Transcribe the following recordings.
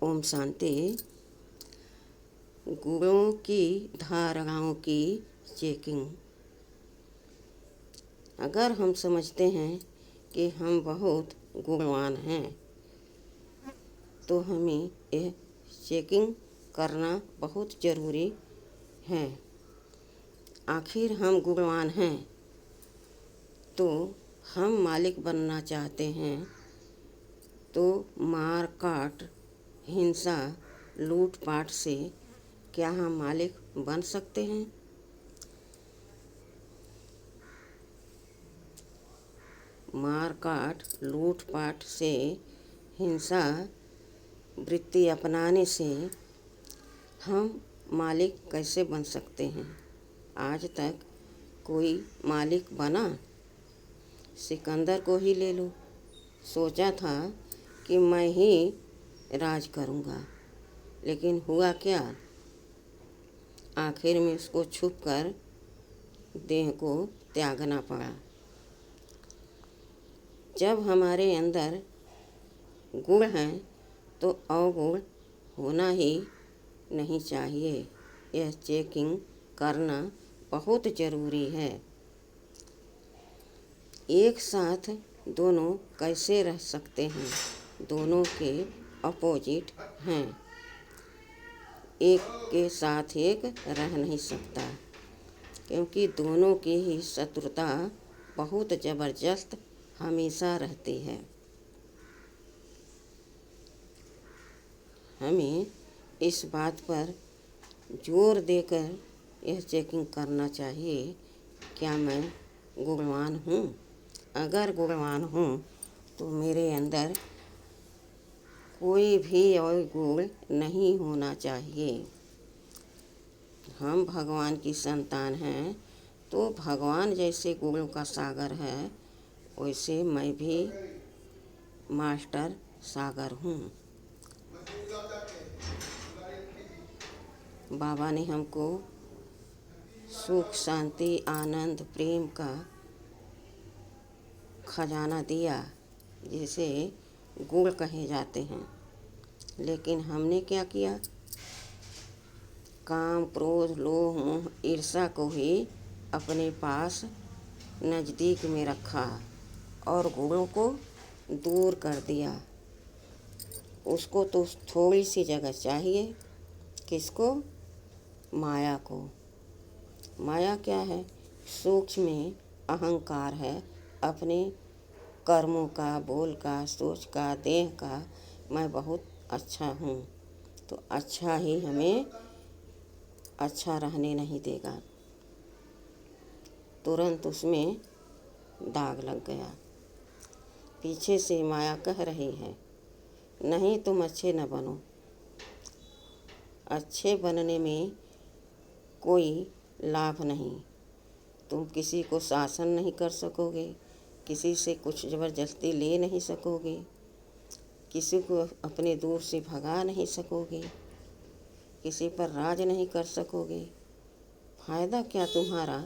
ओम शांति। गुणों की धारणाओं की चेकिंग। अगर हम समझते हैं कि हम बहुत गुणवान हैं तो हमें यह चेकिंग करना बहुत ज़रूरी है। आखिर हम गुणवान हैं तो हम मालिक बनना चाहते हैं तो मार काट, हिंसा, लूटपाट से क्या हम मालिक बन सकते हैं? मार काट, लूटपाट से, हिंसा वृत्ति अपनाने से हम मालिक कैसे बन सकते हैं? आज तक कोई मालिक बना? सिकंदर को ही ले लो। सोचा था कि मैं ही राज करूँगा, लेकिन हुआ क्या? आखिर में उसको छुपकर देह को त्यागना पड़ा। जब हमारे अंदर गुण हैं तो अवगुण होना ही नहीं चाहिए। यह चेकिंग करना बहुत ज़रूरी है। एक साथ दोनों कैसे रह सकते हैं? दोनों के अपोजिट हैं। एक के साथ एक रह नहीं सकता, क्योंकि दोनों की ही शत्रुता बहुत ज़बरदस्त हमेशा रहती है। हमें इस बात पर जोर देकर यह चेकिंग करना चाहिए, क्या मैं गुणवान हूँ? अगर गुणवान हूँ तो मेरे अंदर कोई भी और गुण नहीं होना चाहिए। हम भगवान की संतान हैं तो भगवान जैसे गुणों का सागर है, वैसे मैं भी मास्टर सागर हूँ। बाबा ने हमको सुख, शांति, आनंद, प्रेम का खजाना दिया, जिसे गुण कहे जाते हैं। लेकिन हमने क्या किया? काम, क्रोध, लोभ, मोह, ईर्ष्या को ही अपने पास नज़दीक में रखा और गुणों को दूर कर दिया। उसको तो थोड़ी सी जगह चाहिए। किसको? माया को। माया क्या है? सूक्ष्म में अहंकार है, अपने कर्मों का, बोल का, सोच का, देह का मैं बहुत अच्छा हूँ, तो अच्छा ही हमें अच्छा रहने नहीं देगा। तुरंत उसमें दाग लग गया। पीछे से माया कह रही है, नहीं तुम अच्छे न बनो। अच्छे बनने में कोई लाभ नहीं। तुम किसी को शासन नहीं कर सकोगे, किसी से कुछ ज़बरदस्ती ले नहीं सकोगे, किसी को अपने दूर से भगा नहीं सकोगे, किसी पर राज नहीं कर सकोगे। फ़ायदा क्या तुम्हारा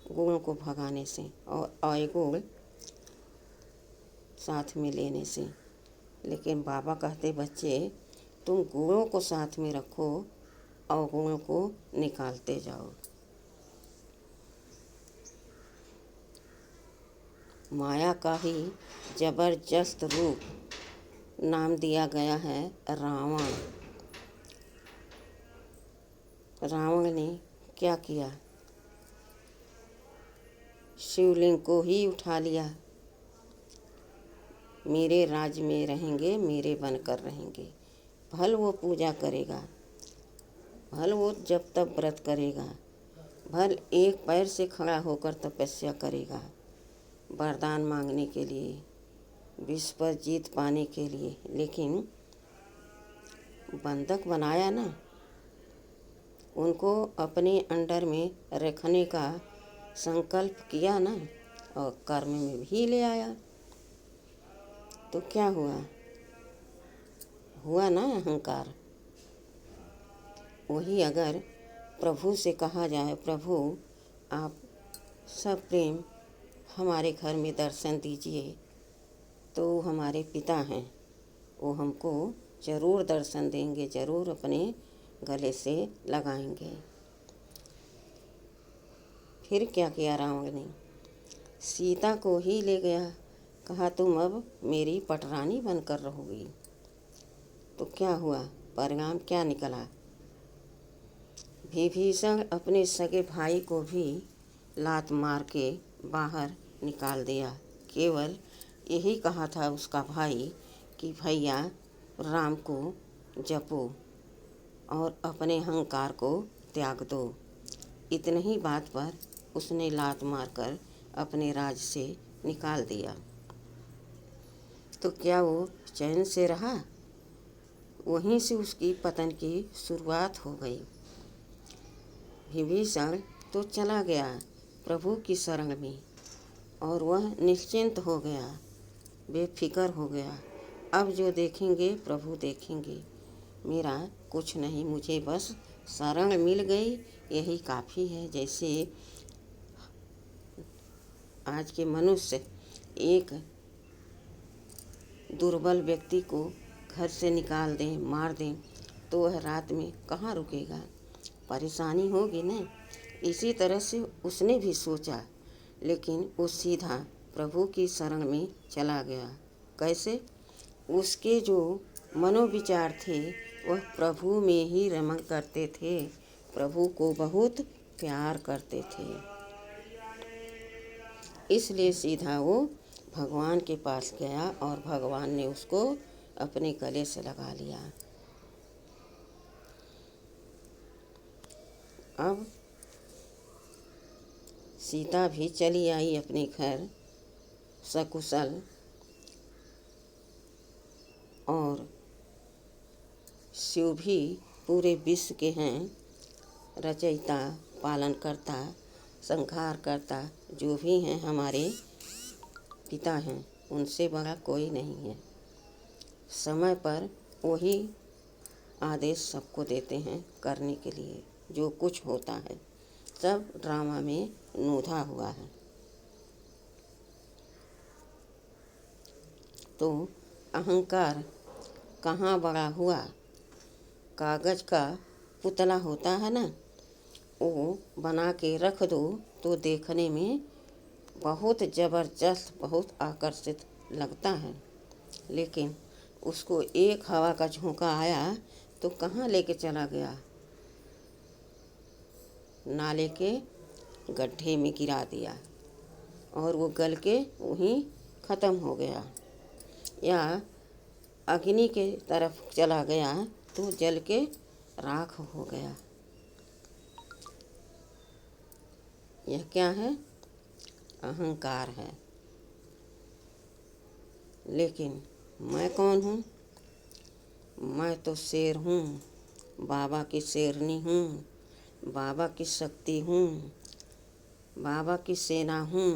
गुणों को भगाने से और अवगुण साथ में लेने से? लेकिन बाबा कहते, बच्चे तुम गुणों को साथ में रखो, अवगुणों को निकालते जाओ। माया का ही जबरदस्त रूप नाम दिया गया है रावण। रावण ने क्या किया? शिवलिंग को ही उठा लिया। मेरे राज्य में रहेंगे, मेरे बनकर रहेंगे। भल वो पूजा करेगा, भल वो जब तब व्रत करेगा, भल एक पैर से खड़ा होकर तपस्या करेगा, वरदान मांगने के लिए, विश्व पर जीत पाने के लिए। लेकिन बंधक बनाया ना, उनको अपने अंडर में रखने का संकल्प किया ना, और कर्म में भी ले आया। तो क्या हुआ? हुआ ना अहंकार। वही अगर प्रभु से कहा जाए, प्रभु आप सब प्रेम हमारे घर में दर्शन दीजिए, तो हमारे पिता हैं, वो हमको जरूर दर्शन देंगे, जरूर अपने गले से लगाएंगे। फिर क्या किया रावण ने? सीता को ही ले गया, कहा तुम अब मेरी पटरानी बनकर रहोगी। तो क्या हुआ, परिणाम क्या निकला? विभीषण अपने सगे भाई को भी लात मार के बाहर निकाल दिया। केवल यही कहा था उसका भाई कि भैया राम को जपो और अपने अहंकार को त्याग दो। इतनी ही बात पर उसने लात मारकर अपने राज से निकाल दिया। तो क्या वो चैन से रहा? वहीं से उसकी पतन की शुरुआत हो गई। विभीषण तो चला गया प्रभु की शरण में और वह निश्चिंत हो गया, बेफिक्र हो गया। अब जो देखेंगे प्रभु देखेंगे, मेरा कुछ नहीं, मुझे बस शरण मिल गई, यही काफ़ी है। जैसे आज के मनुष्य एक दुर्बल व्यक्ति को घर से निकाल दें, मार दें, तो वह रात में कहाँ रुकेगा, परेशानी होगी न। इसी तरह से उसने भी सोचा, लेकिन वो सीधा प्रभु की शरण में चला गया। कैसे? उसके जो मनोविचार थे वह प्रभु में ही रमण करते थे, प्रभु को बहुत प्यार करते थे। इसलिए सीधा वो भगवान के पास गया और भगवान ने उसको अपने गले से लगा लिया। अब सीता भी चली आई अपने घर सकुशल, और शिव भी पूरे विश्व के हैं रचयिता, पालनकर्ता, संहारकर्ता, जो भी हैं हमारे पिता हैं, उनसे बड़ा कोई नहीं है। समय पर वही आदेश सबको देते हैं करने के लिए। जो कुछ होता है सब ड्रामा में नोधा हुआ है। तो अहंकार कहाँ बड़ा हुआ? कागज़ का पुतला होता है ना, वो बना के रख दो तो देखने में बहुत ज़बरदस्त, बहुत आकर्षित लगता है, लेकिन उसको एक हवा का झोंका आया तो कहाँ लेके चला गया? नाले के गड्ढे में गिरा दिया और वो गल के वहीं ख़त्म हो गया। या अग्नि के तरफ चला गया तो जल के राख हो गया। यह क्या है? अहंकार है। लेकिन मैं कौन हूँ? मैं तो शेर हूँ, बाबा की शेरनी हूँ, बाबा की शक्ति हूँ, बाबा की सेना हूँ।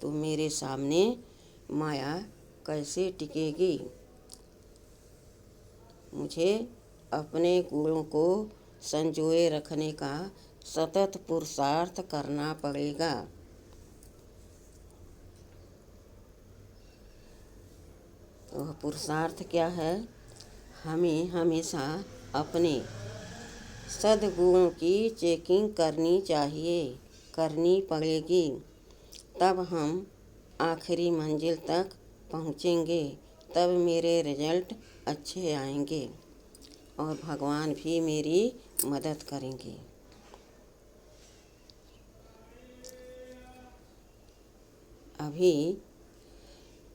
तो मेरे सामने माया कैसे टिकेगी? मुझे अपने गुणों को संजोए रखने का सतत पुरुषार्थ करना पड़ेगा। वह पुरुषार्थ क्या है? हमें हमेशा अपने सद्गुणों की चेकिंग करनी चाहिए, करनी पड़ेगी। तब हम आखिरी मंजिल तक पहुँचेंगे, तब मेरे रिजल्ट अच्छे आएंगे और भगवान भी मेरी मदद करेंगे। अभी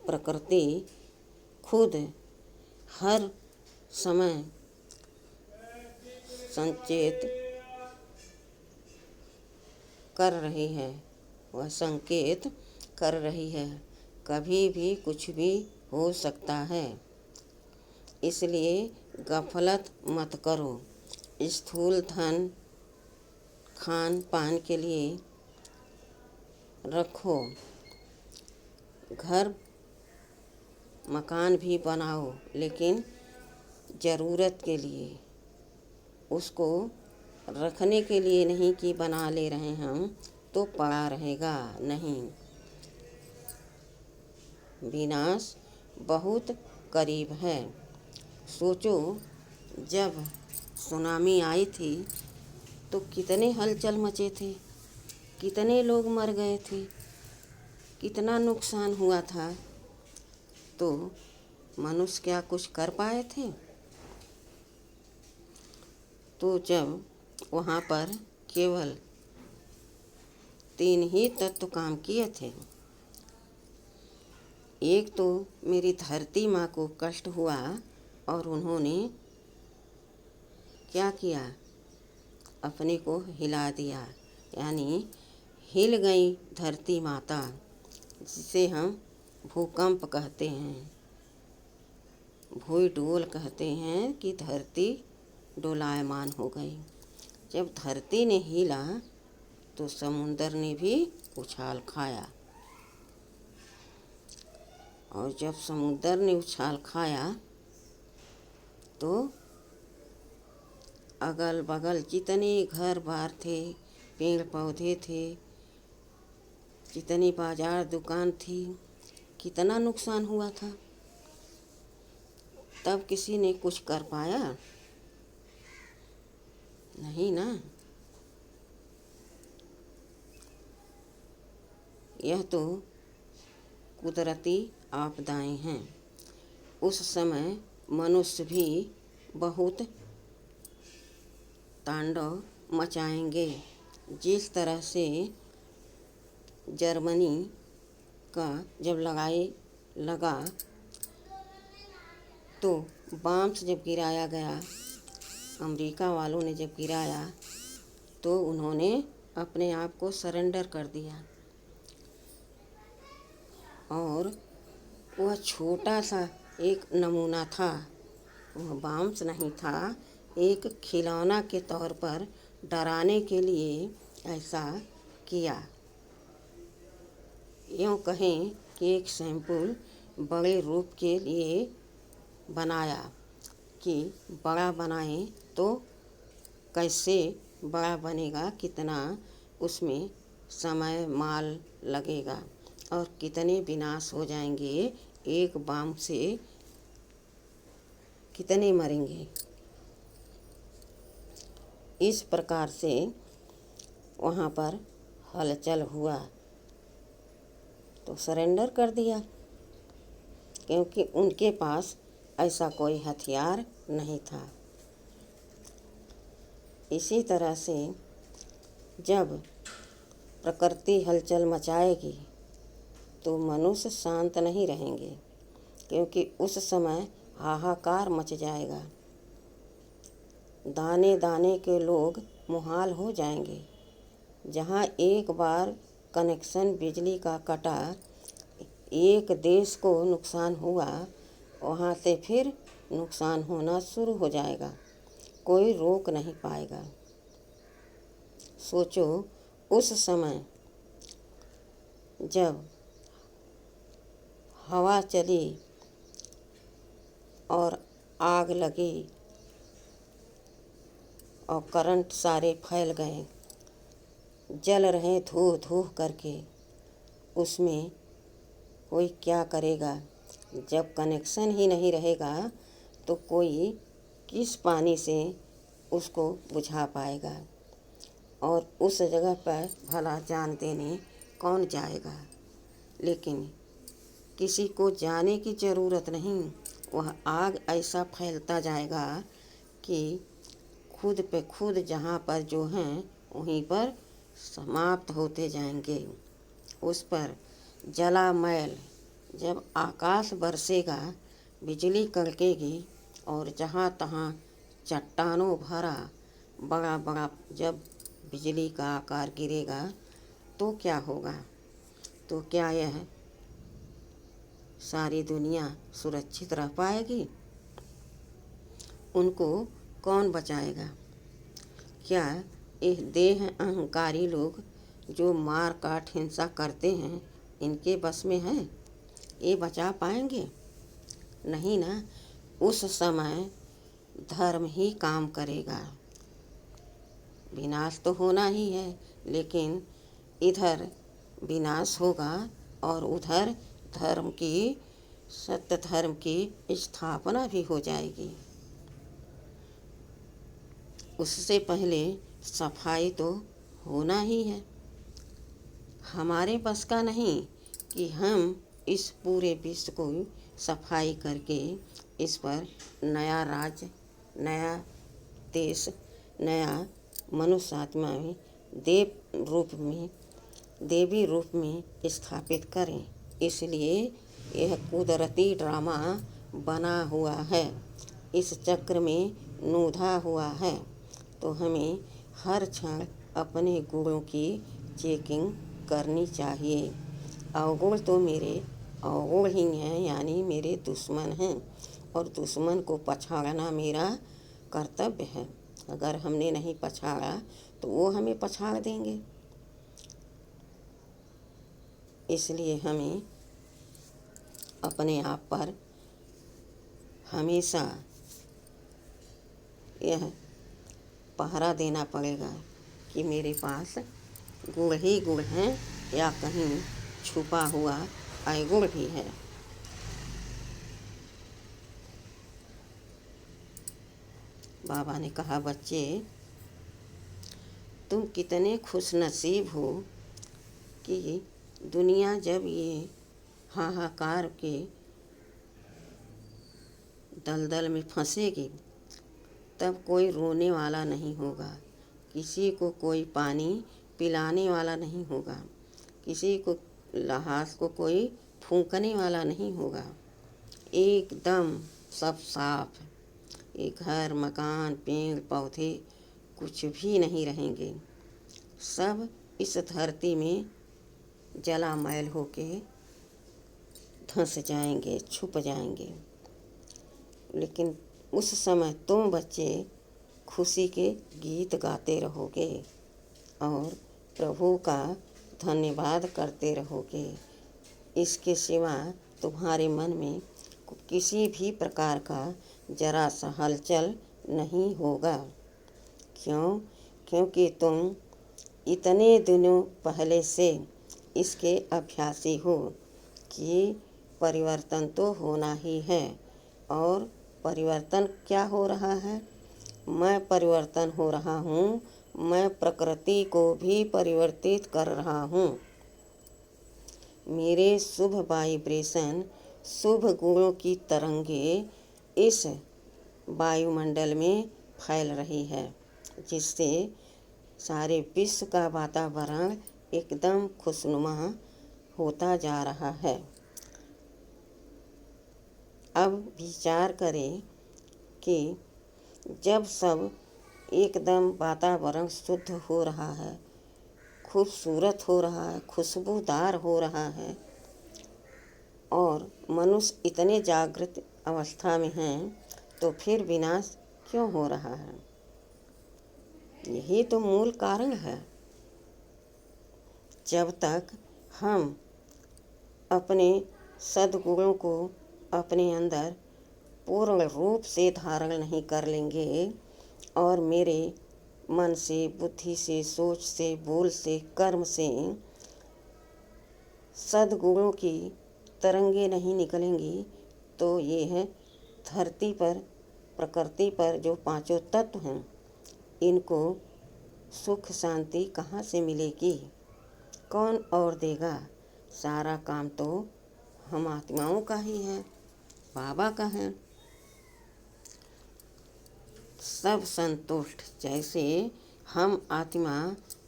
प्रकृति खुद हर समय संचेत कर रही है, वह संकेत कर रही है, कभी भी कुछ भी हो सकता है। इसलिए गफलत मत करो। स्थूल धन खान पान के लिए रखो, घर मकान भी बनाओ, लेकिन ज़रूरत के लिए, उसको रखने के लिए नहीं कि बना ले रहे हम तो पड़ा रहेगा। नहीं, विनाश बहुत करीब है। सोचो, जब सुनामी आई थी तो कितने हलचल मचे थे, कितने लोग मर गए थे, कितना नुकसान हुआ था। तो मनुष्य क्या कुछ कर पाए थे? तो जब वहाँ पर केवल 3 ही तत्व काम किए थे। एक तो मेरी धरती माँ को कष्ट हुआ और उन्होंने क्या किया, अपने को हिला दिया, यानी हिल गई धरती माता, जिसे हम भूकंप कहते हैं, भूई डोल कहते हैं कि धरती डोलायमान हो गई। जब धरती ने हिला तो समुंदर ने भी उछाल खाया, और जब समुंदर ने उछाल खाया तो अगल बगल जितने घर बार थे, पेड़ पौधे थे, जितनी बाजार दुकान थी, कितना नुकसान हुआ था। तब किसी ने कुछ कर पाया? नहीं ना। यह तो कुदरती आपदाएं हैं। उस समय मनुष्य भी बहुत तांडव मचाएंगे। जिस तरह से जर्मनी का जब लगा तो बॉम्ब्स जब गिराया गया, अमेरिका वालों ने जब गिराया तो उन्होंने अपने आप को सरेंडर कर दिया, और वह छोटा सा एक नमूना था, वह बॉम्ब्स नहीं था, एक खिलौना के तौर पर डराने के लिए ऐसा किया। यूँ कहें कि एक सैंपल बड़े रूप के लिए बनाया कि बड़ा बनाएं तो कैसे बड़ा बनेगा, कितना उसमें समय माल लगेगा और कितने विनाश हो जाएंगे, एक बम से कितने मरेंगे। इस प्रकार से वहाँ पर हलचल हुआ तो सरेंडर कर दिया, क्योंकि उनके पास ऐसा कोई हथियार नहीं था। इसी तरह से जब प्रकृति हलचल मचाएगी तो मनुष्य शांत नहीं रहेंगे, क्योंकि उस समय हाहाकार मच जाएगा। दाने दाने के लोग मुहाल हो जाएंगे। जहाँ एक बार कनेक्शन बिजली का कटा, एक देश को नुकसान हुआ, वहाँ से फिर नुकसान होना शुरू हो जाएगा, कोई रोक नहीं पाएगा। सोचो, उस समय जब हवा चली और आग लगी और करंट सारे फैल गए, जल रहे धू धू करके, उसमें कोई क्या करेगा? जब कनेक्शन ही नहीं रहेगा तो कोई किस पानी से उसको बुझा पाएगा, और उस जगह पर भला जान देने कौन जाएगा? लेकिन किसी को जाने की ज़रूरत नहीं। वह आग ऐसा फैलता जाएगा कि खुद पे खुद जहाँ पर जो हैं वहीं पर समाप्त होते जाएंगे। उस पर जलामैल जब आकाश बरसेगा, बिजली कड़केगी और जहाँ तहाँ चट्टानों भरा बड़ा बड़ा जब बिजली का आकार गिरेगा तो क्या होगा? तो क्या यह सारी दुनिया सुरक्षित रह पाएगी? उनको कौन बचाएगा? क्या ये देह अहंकारी लोग जो मार काट हिंसा करते हैं, इनके बस में है? ये बचा पाएंगे? नहीं ना। उस समय धर्म ही काम करेगा। विनाश तो होना ही है, लेकिन इधर विनाश होगा और उधर धर्म की सत्य धर्म की स्थापना भी हो जाएगी। उससे पहले सफाई तो होना ही है। हमारे बस का नहीं कि हम इस पूरे विश्व को सफाई करके इस पर नया राज्य, नया देश, नया मनुष्य आत्मा में देवी रूप में स्थापित करें। इसलिए यह कुदरती ड्रामा बना हुआ है, इस चक्र में नूधा हुआ है। तो हमें हर क्षण अपने गुणों की चेकिंग करनी चाहिए। अवगुण तो मेरे अवगुण ही हैं, यानी मेरे दुश्मन हैं, और दुश्मन को पछाड़ना मेरा कर्तव्य है। अगर हमने नहीं पछाड़ा तो वो हमें पछाड़ देंगे। इसलिए हमें अपने आप पर हमेशा यह पहरा देना पड़ेगा कि मेरे पास गुण ही गुण हैं या कहीं छुपा हुआ अवगुण भी है। बाबा ने कहा, बच्चे तुम कितने खुशनसीब हो कि दुनिया जब ये हाहाकार के दलदल में फंसेगी तब कोई रोने वाला नहीं होगा, किसी को कोई पानी पिलाने वाला नहीं होगा, किसी को लहास को कोई फूंकने वाला नहीं होगा। एकदम सब साफ, ये घर मकान पेड़ पौधे कुछ भी नहीं रहेंगे। सब इस धरती में जलामैल होके धंस जाएंगे, छुप जाएंगे। लेकिन उस समय तुम बच्चे खुशी के गीत गाते रहोगे और प्रभु का धन्यवाद करते रहोगे। इसके सिवा तुम्हारे मन में किसी भी प्रकार का जरा सा हलचल नहीं होगा। क्यों? क्योंकि तुम इतने दिनों पहले से इसके अभ्यासी हो कि परिवर्तन तो होना ही है। और परिवर्तन क्या हो रहा है? मैं परिवर्तन हो रहा हूँ, मैं प्रकृति को भी परिवर्तित कर रहा हूँ। मेरे शुभ वाइब्रेशन, शुभ गुणों की तरंगे इस वायुमंडल में फैल रही है, जिससे सारे विश्व का वातावरण एकदम खुशनुमा होता जा रहा है। अब विचार करें कि जब सब एकदम वातावरण शुद्ध हो रहा है, खूबसूरत हो रहा है, खुशबूदार हो रहा है और मनुष्य इतने जागृत अवस्था में हैं, तो फिर विनाश क्यों हो रहा है? यही तो मूल कारण है। जब तक हम अपने सद्गुणों को अपने अंदर पूर्ण रूप से धारण नहीं कर लेंगे और मेरे मन से, बुद्धि से, सोच से, बोल से, कर्म से सद्गुणों की तरंगे नहीं निकलेंगी, तो ये है धरती पर, प्रकृति पर जो पांचों तत्व हैं, इनको सुख शांति कहाँ से मिलेगी? कौन और देगा? सारा काम तो हम आत्माओं का ही है, बाबा का है। सब संतुष्ट। जैसे हम आत्मा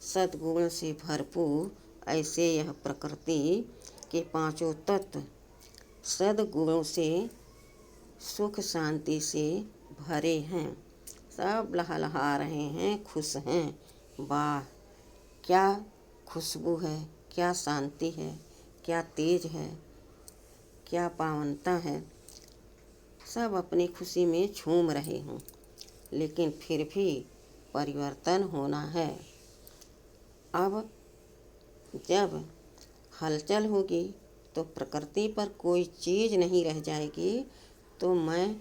सद्गुण से भरपूर, ऐसे यह प्रकृति के पांचों तत्व सद्गुणों से, सुख शांति से भरे हैं। सब लहलहा रहे हैं, खुश हैं। वाह, क्या खुशबू है, क्या शांति है, क्या तेज है, क्या पावनता है। सब अपनी खुशी में झूम रहे हैं। लेकिन फिर भी परिवर्तन होना है। अब जब हलचल होगी तो प्रकृति पर कोई चीज़ नहीं रह जाएगी, तो मैं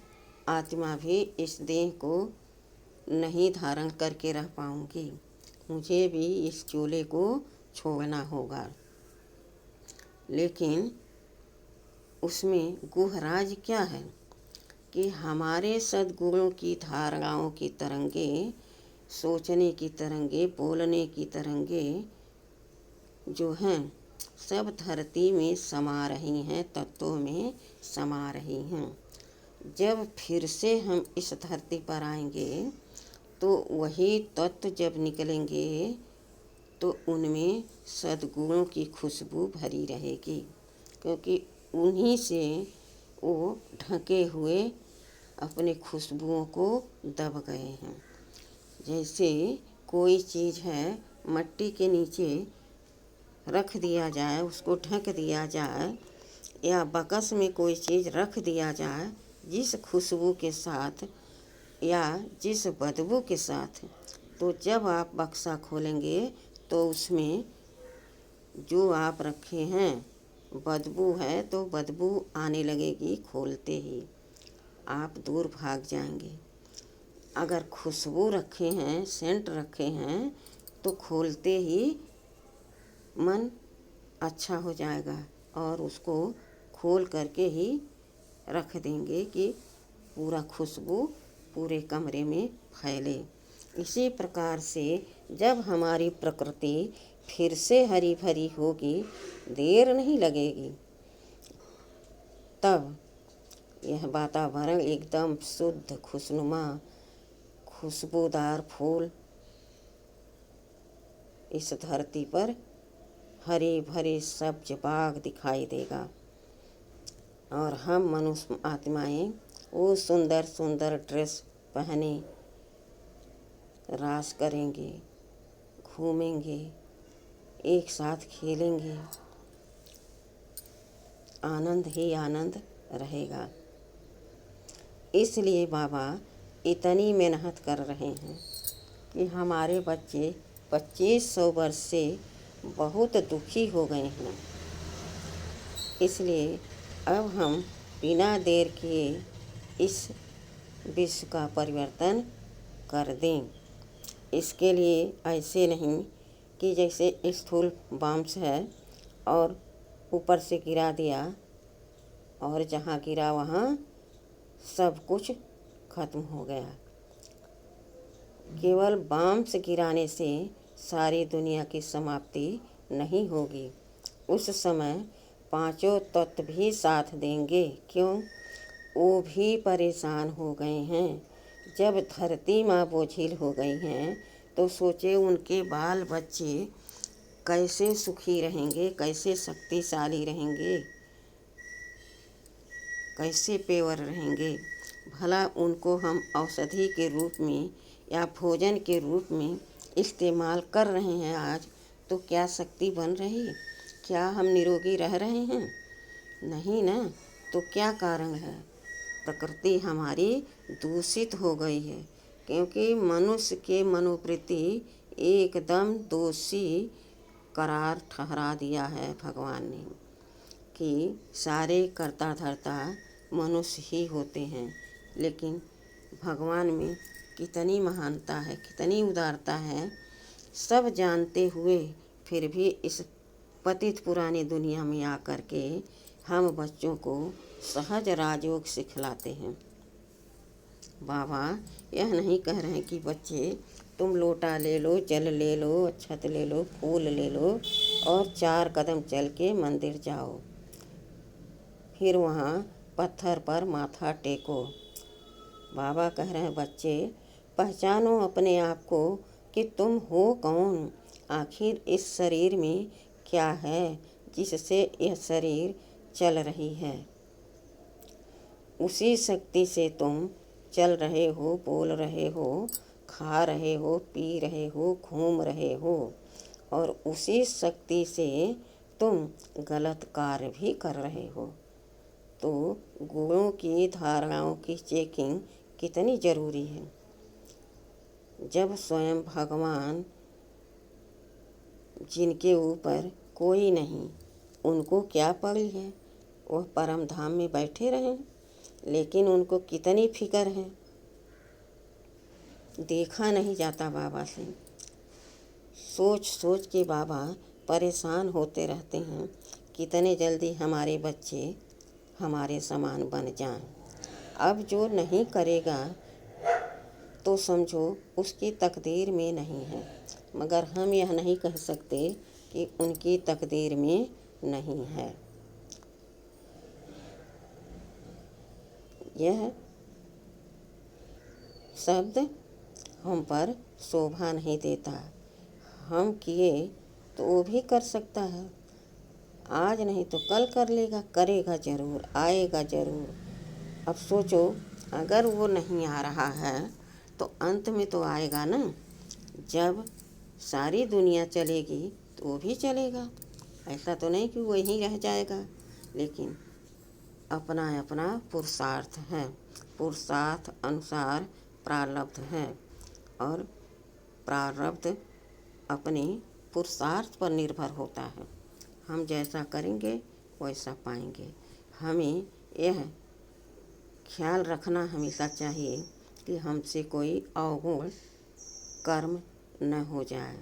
आत्मा भी इस देह को नहीं धारण करके रह पाऊँगी। मुझे भी इस चोले को छोड़ना होगा। लेकिन उसमें गुहराज क्या है कि हमारे सद्गुणों की धारणाओं की तरंगे, सोचने की तरंगे, बोलने की तरंगे जो हैं सब धरती में समा रही हैं, तत्वों में समा रही हैं। जब फिर से हम इस धरती पर आएंगे तो वही तत्व जब निकलेंगे तो उनमें सद्गुणों की खुशबू भरी रहेगी, क्योंकि उन्हीं से वो ढके हुए अपने खुशबुओं को दब गए हैं। जैसे कोई चीज़ है, मट्टी के नीचे रख दिया जाए, उसको ढक दिया जाए, या बकस में कोई चीज़ रख दिया जाए, जिस खुशबू के साथ या जिस बदबू के साथ, तो जब आप बक्सा खोलेंगे तो उसमें जो आप रखे हैं बदबू है, तो बदबू आने लगेगी, खोलते ही आप दूर भाग जाएंगे। अगर खुशबू रखे हैं, सेंट रखे हैं, तो खोलते ही मन अच्छा हो जाएगा और उसको खोल करके ही रख देंगे कि पूरा खुशबू पूरे कमरे में फैले। इसी प्रकार से जब हमारी प्रकृति फिर से हरी भरी होगी, देर नहीं लगेगी, तब यह वातावरण एकदम शुद्ध, खुशनुमा, खुशबूदार फूल इस धरती पर हरे भरे सब्ज बाग दिखाई देगा और हम मनुष्य आत्माएं वो सुंदर सुंदर ड्रेस पहने रास करेंगे, घूमेंगे, एक साथ खेलेंगे, आनंद ही आनंद रहेगा। इसलिए बाबा इतनी मेहनत कर रहे हैं कि हमारे बच्चे 2500 वर्ष से बहुत दुखी हो गए हैं। इसलिए अब हम बिना देर किए इस विश्व का परिवर्तन कर दें। इसके लिए ऐसे नहीं कि जैसे स्थूल बम्स है और ऊपर से गिरा दिया और जहाँ गिरा वहाँ सब कुछ खत्म हो गया। केवल बम्स गिराने से सारी दुनिया की समाप्ति नहीं होगी। उस समय पांचों तत्व भी साथ देंगे। क्यों? वो भी परेशान हो गए हैं। जब धरती माँ बोझिल हो गई हैं तो सोचे उनके बाल बच्चे कैसे सुखी रहेंगे, कैसे शक्तिशाली रहेंगे, कैसे पेवर रहेंगे। भला उनको हम औषधि के रूप में या भोजन के रूप में इस्तेमाल कर रहे हैं आज, तो क्या शक्ति बन रही? क्या हम निरोगी रह रहे हैं? नहीं ना। तो क्या कारण है? प्रकृति हमारी दूषित हो गई है, क्योंकि मनुष्य के मनोवृत्ति एकदम दोषी करार ठहरा दिया है भगवान ने कि सारे कर्ता धर्ता मनुष्य ही होते हैं। लेकिन भगवान में कितनी महानता है, कितनी उदारता है, सब जानते हुए फिर भी इस पतित पुरानी दुनिया में आकर के हम बच्चों को सहज राजयोग सिखलाते हैं। बाबा यह नहीं कह रहे हैं कि बच्चे तुम लोटा ले लो, जल ले लो, अक्षत ले लो, फूल ले लो और 4 कदम चल के मंदिर जाओ, फिर वहाँ पत्थर पर माथा टेको। बाबा कह रहे हैं बच्चे पहचानो अपने आप को कि तुम हो कौन, आखिर इस शरीर में क्या है जिससे यह शरीर चल रही है। उसी शक्ति से तुम चल रहे हो, बोल रहे हो, खा रहे हो, पी रहे हो, घूम रहे हो, और उसी शक्ति से तुम गलत कार्य भी कर रहे हो। तो गुणों की धारणाओं की चेकिंग कितनी ज़रूरी है। जब स्वयं भगवान जिनके ऊपर कोई नहीं, उनको क्या पड़ी है, वह परम धाम में बैठे रहें, लेकिन उनको कितनी फिक्र है, देखा नहीं जाता बाबा से। सोच सोच के बाबा परेशान होते रहते हैं, कितने जल्दी हमारे बच्चे हमारे समान बन जाएं। अब जो नहीं करेगा तो समझो उसकी तकदीर में नहीं है, मगर हम यह नहीं कह सकते कि उनकी तकदीर में नहीं है। यह शब्द हम पर शोभा नहीं देता। हम किए तो वो भी कर सकता है, आज नहीं तो कल कर लेगा, करेगा ज़रूर, आएगा ज़रूर। अब सोचो, अगर वो नहीं आ रहा है तो अंत में तो आएगा ना। जब सारी दुनिया चलेगी तो वो भी चलेगा। ऐसा तो नहीं कि वहीं रह जाएगा, लेकिन अपना अपना पुरुषार्थ है, पुरुषार्थ अनुसार प्रारब्ध है, और प्रारब्ध अपने पुरुषार्थ पर निर्भर होता है। हम जैसा करेंगे वैसा पाएंगे। हमें यह ख्याल रखना हमेशा चाहिए कि हमसे कोई अवगुण कर्म न हो जाए।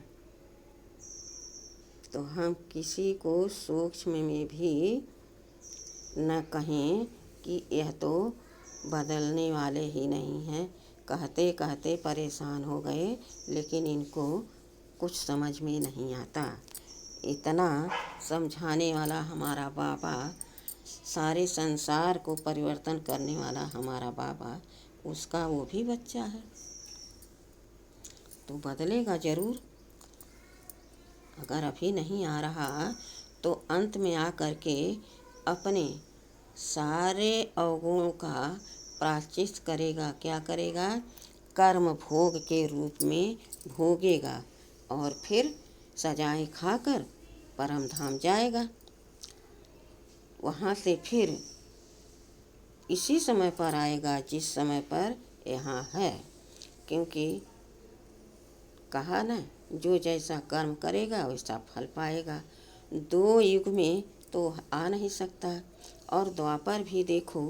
तो हम किसी को सूक्ष्म में भी न कहें कि यह तो बदलने वाले ही नहीं हैं। कहते कहते परेशान हो गए, लेकिन इनको कुछ समझ में नहीं आता। इतना समझाने वाला हमारा बाबा, सारे संसार को परिवर्तन करने वाला हमारा बाबा, उसका वो भी बच्चा है तो बदलेगा ज़रूर। अगर अभी नहीं आ रहा तो अंत में आ कर के अपने सारे अवगुणों का प्रायश्चित करेगा। क्या करेगा? कर्म भोग के रूप में भोगेगा और फिर सजाएं खाकर परम धाम जाएगा। वहाँ से फिर इसी समय पर आएगा जिस समय पर यहाँ है, क्योंकि कहा ना, जो जैसा कर्म करेगा वैसा फल पाएगा। 2 युग में तो आ नहीं सकता, और द्वापर भी देखो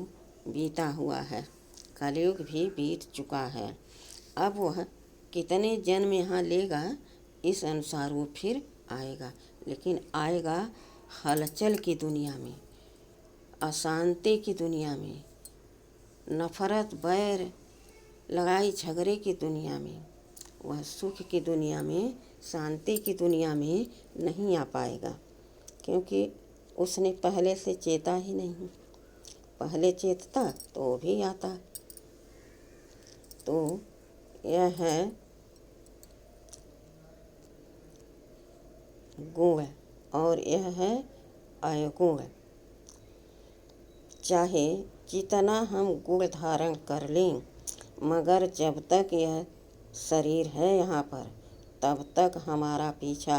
बीता हुआ है, कलयुग भी बीत चुका है। अब वह कितने जन्म यहाँ लेगा, इस अनुसार वो फिर आएगा, लेकिन आएगा हलचल की दुनिया में, अशांति की दुनिया में, नफरत, बैर, लड़ाई झगड़े की दुनिया में। वह सुख की दुनिया में, शांति की दुनिया में नहीं आ पाएगा, क्योंकि उसने पहले से चेता ही नहीं। पहले चेतता तो वो भी आता। तो यह है गुण, और यह है अवगुण। चाहे जितना हम गुण धारण कर लें, मगर जब तक यह शरीर है यहाँ पर, तब तक हमारा पीछा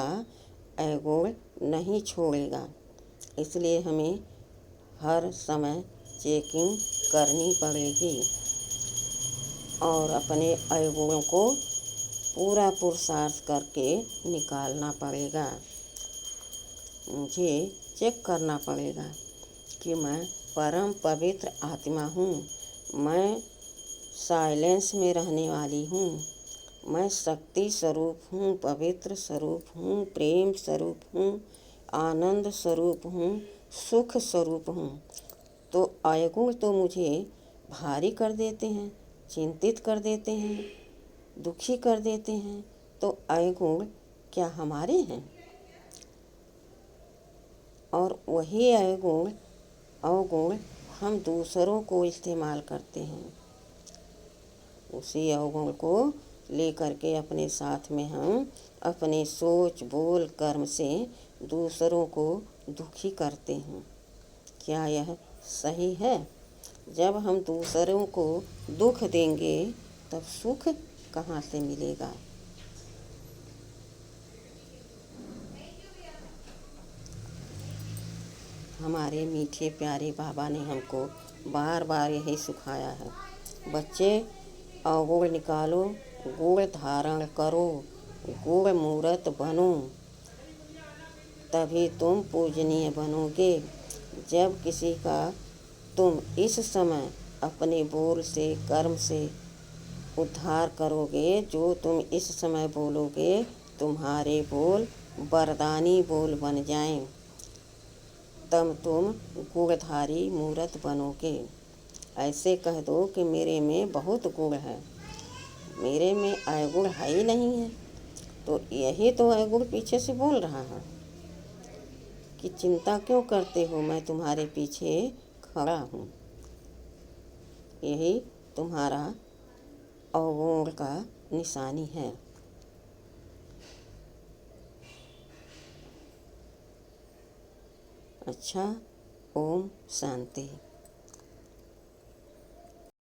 अवगुण नहीं छोड़ेगा। इसलिए हमें हर समय चेकिंग करनी पड़ेगी और अपने अवगुणों को पूरा पुरुषार्थ करके निकालना पड़ेगा। मुझे चेक करना पड़ेगा कि मैं परम पवित्र आत्मा हूँ, मैं साइलेंस में रहने वाली हूँ, मैं शक्ति स्वरूप हूँ, पवित्र स्वरूप हूँ, प्रेम स्वरूप हूँ, आनंद स्वरूप हूँ, सुख स्वरूप हूँ। तो अवगुण तो मुझे भारी कर देते हैं, चिंतित कर देते हैं, दुखी कर देते हैं। तो अवगुण क्या हमारे हैं? और वही अवगुण हम दूसरों को इस्तेमाल करते हैं। उसी अवगुण को लेकर के अपने साथ में हम अपने सोच, बोल, कर्म से दूसरों को दुखी करते हैं। क्या यह सही है? जब हम दूसरों को दुख देंगे तब सुख कहाँ से मिलेगा? हमारे मीठे प्यारे बाबा ने हमको बार बार यही सिखाया है, बच्चे अवगुण निकालो, गुण धारण करो, गुण मूर्त बनो, तभी तुम पूजनीय बनोगे। जब किसी का तुम इस समय अपने बोल से, कर्म से उद्धार करोगे, जो तुम इस समय बोलोगे, तुम्हारे बोल वरदानी बोल बन जाएं। तब तुम गुणधारी मूरत बनोगे। ऐसे कह दो कि मेरे में बहुत गुण है, मेरे में अवगुण है ही नहीं है। तो यही तो अवगुण पीछे से बोल रहा है कि चिंता क्यों करते हो, मैं तुम्हारे पीछे खड़ा हूँ। यही तुम्हारा अवगुण का निशानी है। अच्छा, ओम शांति।